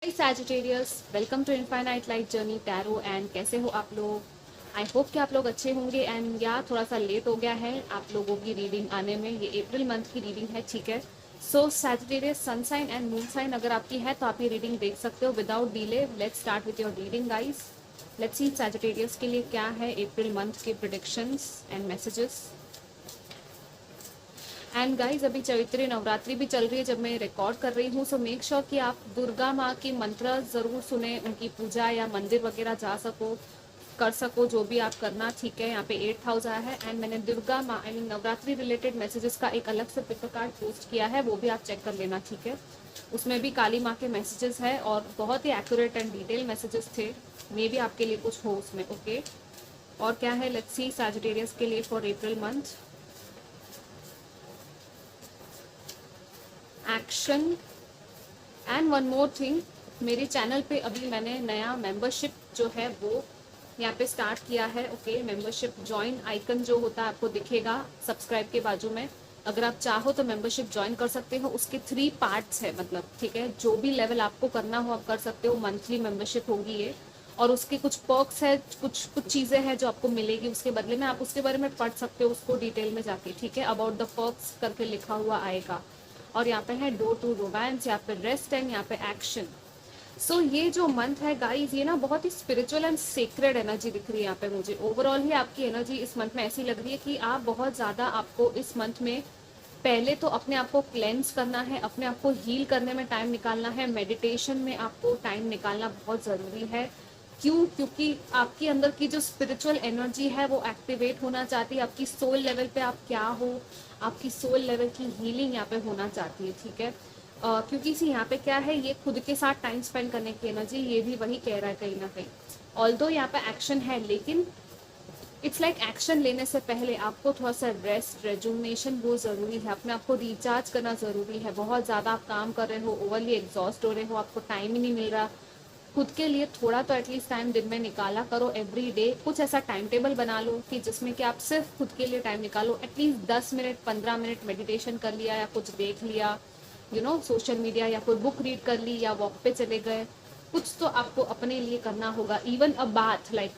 Sagittarius, welcome to infinite light journey tarot. And कैसे हो आप लोग? आई होप कि आप लोग अच्छे होंगे। एंड या थोड़ा सा लेट हो गया है आप लोगों की रीडिंग आने में। ये अप्रैल मंथ की रीडिंग है, ठीक है। So Sagittarius sun sign and moon sign अगर आपकी है तो आप ये रीडिंग देख सकते हो without delay. Let's start with your reading guys. Let's see Sagittarius के लिए क्या है अप्रैल मंथ के predictions and messages. And guys अभी चैत्री नवरात्रि भी चल रही है जब मैं रिकॉर्ड कर रही हूँ। सो मेक श्योर कि आप दुर्गा माँ की मंत्र ज़रूर सुने, उनकी पूजा या मंदिर वगैरह जा सको, कर सको, जो भी आप करना, ठीक है। यहाँ पे 8 हाउस आया है एंड मैंने दुर्गा माँ I mean Navratri related messages का एक अलग से पिक्चर कार्ड पोस्ट किया है, वो भी आप चेक कर लेना, ठीक है। उसमें भी काली माँ के मैसेजेस है और बहुत ही एक्यूरेट एंड डिटेल मैसेजेस थे। मे भी आपके लिए कुछ हो उसमें, ओके। और क्या है, लेट्स सी सैजिटेरियस के लिए for April month. Action and one more thing, मेरे चैनल पे अभी मैंने नया मेंबरशिप जो है वो यहाँ पे स्टार्ट किया है, ओके। मेंबरशिप ज्वाइन आइकन जो होता है आपको दिखेगा सब्सक्राइब के बाजू में। अगर आप चाहो तो मेंबरशिप ज्वाइन कर सकते हो। उसके 3 पार्ट्स है, मतलब ठीक है, जो भी लेवल आपको करना हो आप कर सकते हो। मंथली मेंबरशिप होगी ये और उसके कुछ पर्क्स है, कुछ कुछ चीज़ें हैं जो आपको मिलेगी उसके बदले में। आप उसके बारे में पढ़ सकते हो उसको डिटेल में जाके, ठीक है। अबाउट द पर्क्स करके लिखा हुआ आएगा। और यहाँ पे है डोर टू रोमांस, यहाँ पे रेस्ट एंड यहाँ पे एक्शन। सो ये जो मंथ है गाइज, ये ना बहुत ही स्पिरिचुअल एंड सेक्रेड एनर्जी दिख रही है यहाँ पे मुझे। ओवरऑल ही आपकी एनर्जी इस मंथ में ऐसी लग रही है कि आप बहुत ज़्यादा, आपको इस मंथ में पहले तो अपने आप को क्लेंस करना है, अपने आप को हील करने में टाइम निकालना है। मेडिटेशन में आपको टाइम निकालना बहुत ज़रूरी है। क्यों? क्योंकि आपके अंदर की जो स्पिरिचुअल एनर्जी है वो एक्टिवेट होना चाहती है। आपकी सोल लेवल पे आप क्या हो, आपकी सोल लेवल की हीलिंग यहाँ पे होना चाहती है, ठीक है। क्योंकि इसी यहाँ पे क्या है, ये खुद के साथ टाइम स्पेंड करने की एनर्जी, ये भी वही कह रहा है कहीं ना कहीं। ऑल्दो यहाँ पे एक्शन है, लेकिन इट्स लाइक एक्शन लेने से पहले आपको थोड़ा सा रेस्ट, रेजुमिनेशन वो ज़रूरी है। अपने आप को रिचार्ज करना ज़रूरी है। बहुत ज़्यादा आप काम कर रहे हो, ओवरली एग्जॉस्ट हो रहे हो, आपको टाइम ही नहीं मिल रहा खुद के लिए। थोड़ा तो एटलीस्ट टाइम दिन में निकाला करो। एवरी डे कुछ ऐसा टाइम टेबल बना लो कि जिसमें कि आप सिर्फ खुद के लिए टाइम निकालो। एटलीस्ट 10 मिनट 15 मिनट मेडिटेशन कर लिया या कुछ देख लिया, सोशल मीडिया या कोई बुक रीड कर ली या वॉक पे चले गए। कुछ तो आपको अपने लिए करना होगा। Even a bath, like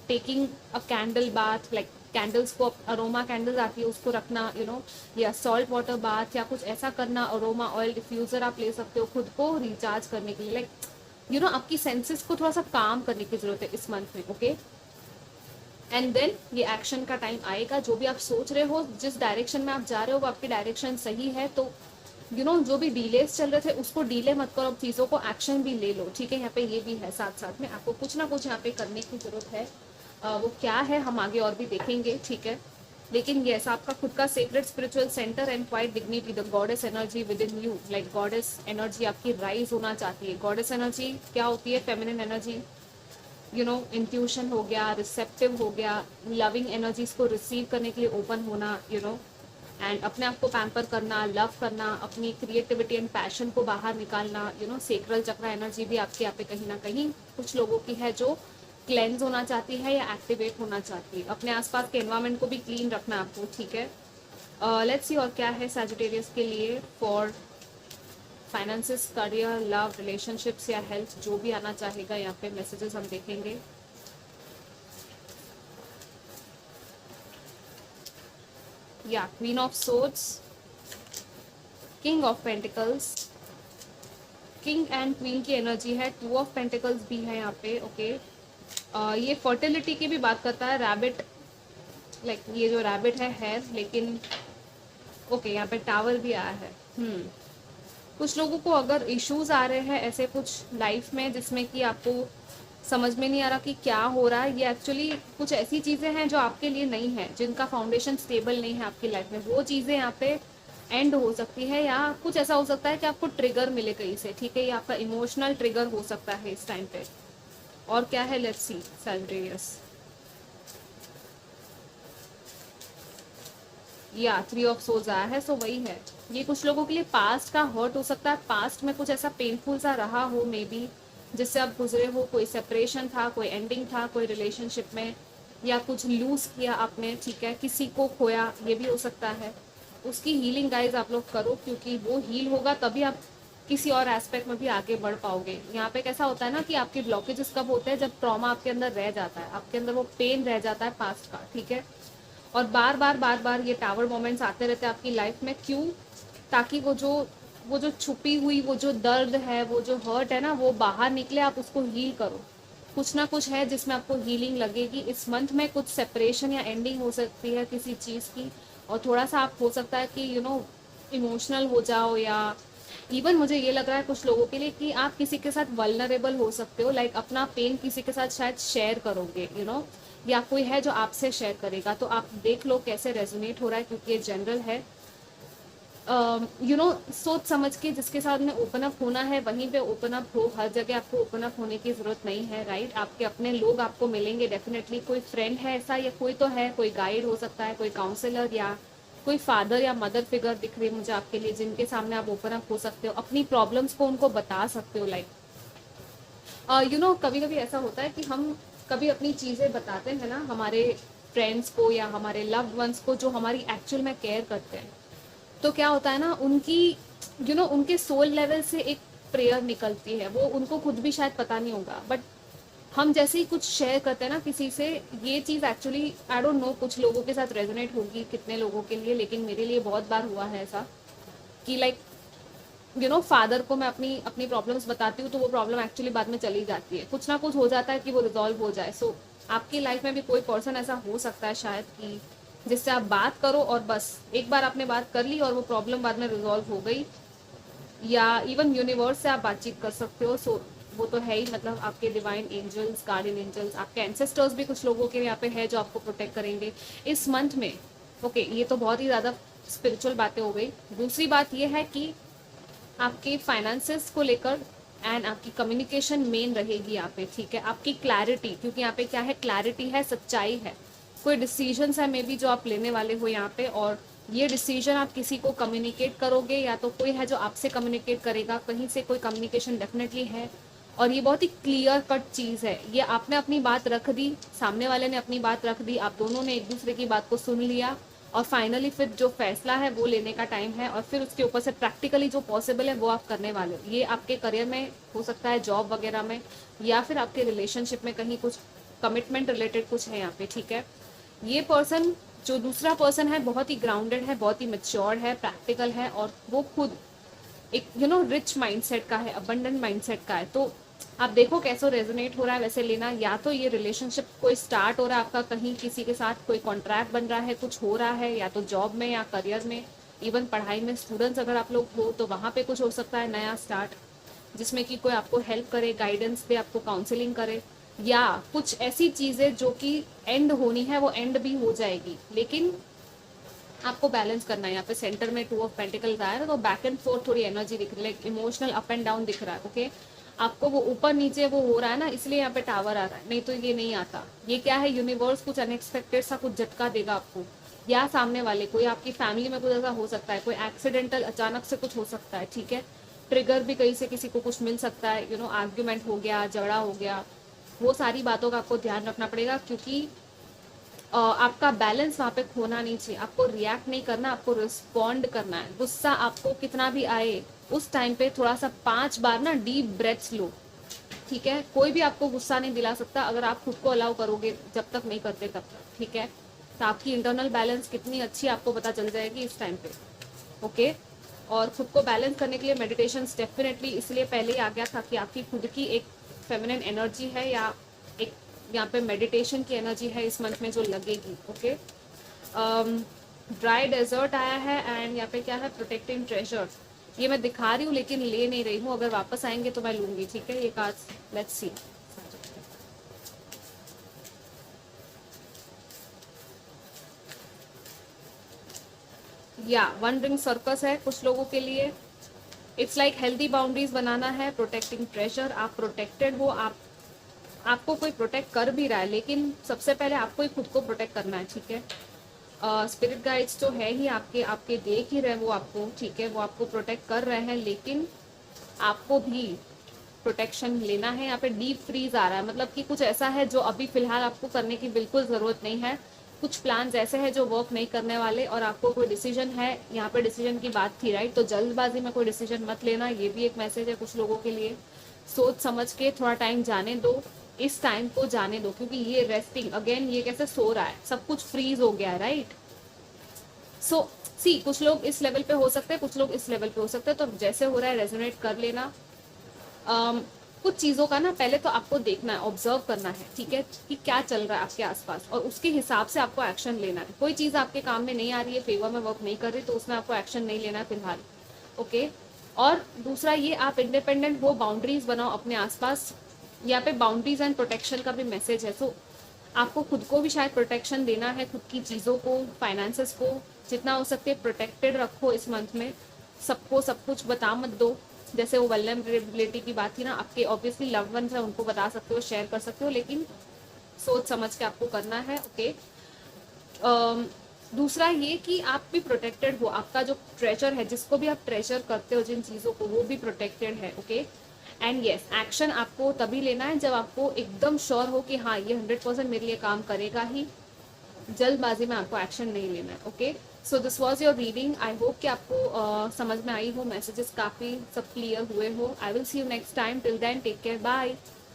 taking a candle bath, like candles को, अरोमा कैंडल्स आती है उसको रखना, या सॉल्ट वाटर बाथ या कुछ ऐसा करना। अरोमा ऑयल डिफ्यूज़र आप ले सकते हो खुद को रिचार्ज करने के लिए। लाइक आपकी सेंसेस को थोड़ा सा काम करने की जरूरत है इस मंथ में, ओके। एंड देन ये एक्शन का टाइम आएगा। जो भी आप सोच रहे हो, जिस डायरेक्शन में आप जा रहे हो वो आपकी डायरेक्शन सही है तो जो भी डिलेस चल रहे थे उसको डिले मत करो, अब चीज़ों को एक्शन भी ले लो, ठीक है। यहाँ पे ये भी है, साथ साथ में आपको कुछ ना कुछ यहाँ पे करने की जरूरत है। वो क्या है हम आगे और भी देखेंगे, ठीक है। लेकिन यस, आपका खुद का secret spiritual centre and quiet dignity, the goddess energy within you, like goddess energy आपकी राइज होना चाहती है। गॉडेस एनर्जी क्या होती है? फेमिनिन एनर्जी, इंट्यूशन हो गया, रिसेप्टिव हो गया, लविंग एनर्जीज को रिसीव करने के लिए ओपन होना, एंड अपने आप को पैम्पर करना, लव करना, अपनी क्रिएटिविटी एंड पैशन को बाहर निकालना। सेक्रल चक्र एनर्जी भी आपके यहाँ पे कहीं ना कहीं कुछ लोगों की है जो क्लेंज होना चाहती है या एक्टिवेट होना चाहती है। अपने आसपास के एनवायरनमेंट को भी क्लीन रखना आपको, ठीक है। लेट्स सी और क्या है सैजिटेरियस के लिए for finances, career, love, relationships या हेल्थ, जो भी आना चाहेगा यहाँ पे मैसेजेस हम देखेंगे। या queen of swords, king of pentacles, king and queen की एनर्जी है। 2 ऑफ पेंटिकल्स भी है यहाँ पे, ओके। ये फर्टिलिटी की भी बात करता है। रैबिट, लाइक ये जो रैबिट है, लेकिन ओके यहाँ पे टावर भी आया है। कुछ लोगों को अगर इश्यूज आ रहे हैं ऐसे कुछ लाइफ में जिसमें कि आपको समझ में नहीं आ रहा कि क्या हो रहा है, ये एक्चुअली कुछ ऐसी चीज़ें हैं जो आपके लिए नहीं है, जिनका फाउंडेशन स्टेबल नहीं है आपकी लाइफ में, वो चीज़ें यहाँ पे एंड हो सकती है। या कुछ ऐसा हो सकता है कि आपको ट्रिगर मिले कहीं से, ठीक है। ये आपका इमोशनल ट्रिगर हो सकता है इस टाइम पे। और क्या है, लेट्स सी सैजिटेरियस। या 3 ऑफ सोल्स आया है, सो वही है। ये कुछ लोगों के लिए पास्ट का हर्ट हो सकता है। पास्ट में कुछ ऐसा पेनफुल सा रहा हो मे बी, जिससे आप गुजरे हो। कोई सेपरेशन था, कोई एंडिंग था कोई रिलेशनशिप में, या कुछ लूज किया आपने, ठीक है। किसी को खोया, ये भी हो सकता है। उसकी हीलिंग गाइज आप लोग करो, क्योंकि वो हील होगा तभी आप किसी और एस्पेक्ट में भी आगे बढ़ पाओगे। यहाँ पे कैसा होता है ना कि आपके ब्लॉकेजेस कब होते हैं, जब ट्रॉमा आपके अंदर रह जाता है, आपके अंदर वो पेन रह जाता है पास्ट का, ठीक है। और बार बार ये टावर मोमेंट्स आते रहते हैं आपकी लाइफ में, क्यों? ताकि वो जो छुपी हुई वो जो दर्द है, वो जो हर्ट है ना, वो बाहर निकले, आप उसको हील करो। कुछ ना कुछ है जिसमें आपको हीलिंग लगेगी इस मंथ में। कुछ सेपरेशन या एंडिंग हो सकती है किसी चीज़ की, और थोड़ा सा आप हो सकता है कि इमोशनल हो जाओ, या इवन मुझे ये लग रहा है कुछ लोगों के लिए कि आप किसी के साथ वल्नरेबल हो सकते हो, लाइक अपना पेन किसी के साथ शायद शेयर करोगे, या कोई है जो आपसे शेयर करेगा। तो आप देख लो कैसे रेजोनेट हो रहा है, क्योंकि ये जनरल है। सोच समझ के जिसके साथ में ओपन अप होना है वहीं पे ओपन अप हो। हर जगह आपको ओपन अप होने की जरूरत नहीं है, राइट? आपके अपने लोग आपको मिलेंगे डेफिनेटली। कोई फ्रेंड है ऐसा, या कोई तो है, कोई गाइड हो सकता है, कोई काउंसलर, या कोई फादर या मदर फिगर दिख रही है मुझे आपके लिए, जिनके सामने आप ओपन अप हो सकते हो, अपनी प्रॉब्लम्स को उनको बता सकते हो। लाइक कभी कभी ऐसा होता है कि हम कभी अपनी चीज़ें बताते हैं ना हमारे फ्रेंड्स को या हमारे लव्ड वंस को, जो हमारी एक्चुअल में केयर करते हैं। तो क्या होता है ना, उनकी उनके सोल लेवल से एक प्रेयर निकलती है, वो उनको खुद भी शायद पता नहीं होगा, बट हम जैसे ही कुछ शेयर करते हैं ना किसी से, ये चीज़ एक्चुअली आई डोंट नो कुछ लोगों के साथ रेजोनेट होगी कितने लोगों के लिए, लेकिन मेरे लिए बहुत बार हुआ है ऐसा कि लाइक फादर को मैं अपनी अपनी प्रॉब्लम्स बताती हूँ, तो वो प्रॉब्लम एक्चुअली बाद में चली जाती है, कुछ ना कुछ हो जाता है कि वो रिजॉल्व हो जाए। सो आपकी लाइफ में भी कोई पर्सन ऐसा हो सकता है शायद कि जिससे आप बात करो और बस एक बार आपने बात कर ली और वो प्रॉब्लम बाद में रिजॉल्व हो गई, या इवन यूनिवर्स से आप बातचीत कर सकते हो। सो वो तो है ही, मतलब आपके डिवाइन एंजल्स, गार्डियन एंजल्स, आपके एंसेस्टर्स भी कुछ लोगों के यहाँ पे है जो आपको प्रोटेक्ट करेंगे इस मंथ में। ओके, ये तो बहुत ही ज़्यादा स्पिरिचुअल बातें हो गई। दूसरी बात ये है कि आपके फाइनेंसेस को लेकर एंड आपकी कम्युनिकेशन मेन रहेगी यहाँ पे, ठीक है। आपकी क्लैरिटी, क्योंकि यहाँ पे क्या है, क्लैरिटी है, सच्चाई है। कोई डिसीजंस है मे बी जो आप लेने वाले हो यहाँ पे, और ये डिसीजन आप किसी को कम्युनिकेट करोगे, या तो कोई है जो आपसे कम्युनिकेट करेगा, कहीं से कोई कम्युनिकेशन डेफिनेटली है। और ये बहुत ही क्लियर कट चीज़ है, ये आपने अपनी बात रख दी, सामने वाले ने अपनी बात रख दी, आप दोनों ने एक दूसरे की बात को सुन लिया, और फाइनली फिर जो फैसला है वो लेने का टाइम है, और फिर उसके ऊपर से प्रैक्टिकली जो पॉसिबल है वो आप करने वाले हो। ये आपके करियर में हो सकता है, जॉब वगैरह में, या फिर आपके रिलेशनशिप में कहीं कुछ कमिटमेंट रिलेटेड कुछ है यहाँ पे, ठीक है। ये पर्सन, जो दूसरा पर्सन है, बहुत ही ग्राउंडेड है, बहुत ही मेच्योर्ड है, प्रैक्टिकल है, और वो खुद एक रिच माइंडसेट का है, अबंडेंट माइंडसेट का है। तो आप देखो कैसे रेजोनेट हो रहा है वैसे लेना। या तो ये रिलेशनशिप कोई स्टार्ट हो रहा है आपका, कहीं किसी के साथ कोई कॉन्ट्रैक्ट बन रहा है, कुछ हो रहा है, या तो जॉब में या करियर में, इवन पढ़ाई में, स्टूडेंट्स अगर आप लोग हो तो वहाँ पे कुछ हो सकता है नया स्टार्ट, जिसमें कि कोई आपको हेल्प करे, गाइडेंस दे, आपको काउंसलिंग करे, या कुछ ऐसी चीज़ें जो कि एंड होनी है वो एंड भी हो जाएगी, लेकिन आपको बैलेंस करना है। यहाँ पे सेंटर में 2 ऑफ पेंटिकल्स आया है, तो बैक एंड फोर्थ थोड़ी एनर्जी दिख रही है, like emotional up and down दिख रहा है। ओके, आपको वो ऊपर नीचे वो हो रहा है ना, इसलिए यहाँ पे टावर आ रहा है, नहीं तो ये नहीं आता। ये क्या है, यूनिवर्स कुछ अनएक्सपेक्टेड सा कुछ झटका देगा आपको, या सामने वाले कोई, आपकी फैमिली में कुछ ऐसा हो सकता है, कोई एक्सीडेंटल अचानक से कुछ हो सकता है, ठीक है। ट्रिगर भी कहीं से किसी को कुछ मिल सकता है, आर्ग्यूमेंट हो गया, झगड़ा हो गया, वो सारी बातों का आपको ध्यान रखना पड़ेगा, क्योंकि आपका बैलेंस वहाँ पे खोना नहीं चाहिए। आपको रिएक्ट नहीं करना, आपको रिस्पॉन्ड करना है। गुस्सा आपको कितना भी आए, उस टाइम पे थोड़ा सा 5 बार ना डीप ब्रेथ्स लो, ठीक है। कोई भी आपको गुस्सा नहीं दिला सकता अगर आप खुद को अलाउ करोगे, जब तक नहीं करते तब तक, ठीक है। तो आपकी इंटरनल बैलेंस कितनी अच्छी आपको पता चल जाएगी इस टाइम पे, ओके। और खुद को बैलेंस करने के लिए मेडिटेशन डेफिनेटली इसलिए पहले ही आ गया था कि आपकी खुद की एक फेमिनिन एनर्जी है, या एक यहाँ पे मेडिटेशन की एनर्जी है इस मंथ में जो लगेगी, ओके। ड्राई डेजर्ट आया है, एंड यहाँ पे क्या है, प्रोटेक्टिंग ट्रेजर। ये मैं दिखा रही हूँ लेकिन ले नहीं रही हूँ, अगर वापस आएंगे तो मैं लूंगी, ठीक है। ये कार्ड लेट्स सी। या 1 रिंग सर्कस है कुछ लोगों के लिए। इट्स लाइक हेल्दी बाउंड्रीज बनाना है, प्रोटेक्टिंग ट्रेजर। आप प्रोटेक्टेड हो, आपको कोई प्रोटेक्ट कर भी रहा है, लेकिन सबसे पहले आपको ही खुद को प्रोटेक्ट करना है, ठीक है। स्पिरिट गाइड्स तो है ही आपके आपके देख ही रहे वो आपको, ठीक है, वो आपको प्रोटेक्ट कर रहे हैं, लेकिन आपको भी प्रोटेक्शन लेना है। यहाँ पे डीप फ्रीज आ रहा है, मतलब कि कुछ ऐसा है जो अभी फिलहाल आपको करने की बिल्कुल ज़रूरत नहीं है। कुछ प्लान्स ऐसे हैं जो वर्क नहीं करने वाले, और आपको कोई डिसीजन है, यहाँ पे डिसीजन की बात थी राइट, तो जल्दबाजी में कोई डिसीजन मत लेना, ये भी एक मैसेज है कुछ लोगों के लिए। सोच समझ के थोड़ा टाइम जाने दो, इस टाइम को जाने दो, क्योंकि ये रेस्टिंग अगेन, ये कैसे सो रहा है, सब कुछ फ्रीज हो गया है राइट। सो सी कुछ लोग इस लेवल पे हो सकते हैं, कुछ लोग इस लेवल पे हो सकते हैं, तो जैसे हो रहा है रेजोनेट कर लेना। कुछ चीज़ों का ना पहले तो आपको देखना है, ऑब्जर्व करना है, ठीक है, कि क्या चल रहा है आपके आसपास, और उसके हिसाब से आपको एक्शन लेना है। कोई चीज़ आपके काम में नहीं आ रही है, फेवर में वर्क नहीं कर रही, तो उसमें आपको एक्शन नहीं लेना है फिलहाल, ओके। और दूसरा ये, आप इंडिपेंडेंट हो, बाउंड्रीज बनाओ अपने आसपास। यहाँ पे बाउंड्रीज एंड प्रोटेक्शन का भी मैसेज है। सो आपको खुद को भी शायद प्रोटेक्शन देना है, खुद की चीज़ों को, फाइनेंसेस को जितना हो सकते प्रोटेक्टेड रखो इस मंथ में। सबको सब कुछ बता मत दो, जैसे वो वल्नरेबिलिटी की बात थी ना, आपके ऑब्वियसली लव्ड वंस है, उनको बता सकते हो, शेयर कर सकते हो, लेकिन सोच समझ के आपको करना है, ओके। दूसरा ये कि आप भी प्रोटेक्टेड हो, आपका जो ट्रेजर है, जिसको भी आप ट्रेजर करते हो, जिन चीज़ों को, वो भी प्रोटेक्टेड है, ओके। एंड येस, एक्शन आपको तभी लेना है जब आपको एकदम श्योर हो कि हाँ ये 100% मेरे लिए काम करेगा ही। जल्दबाजी में आपको एक्शन नहीं लेना है, okay. So this was your reading. I hope कि आपको समझ में आई हो, मैसेजेस काफ़ी सब क्लियर हुए हो। I will see you next time, till then take care, bye.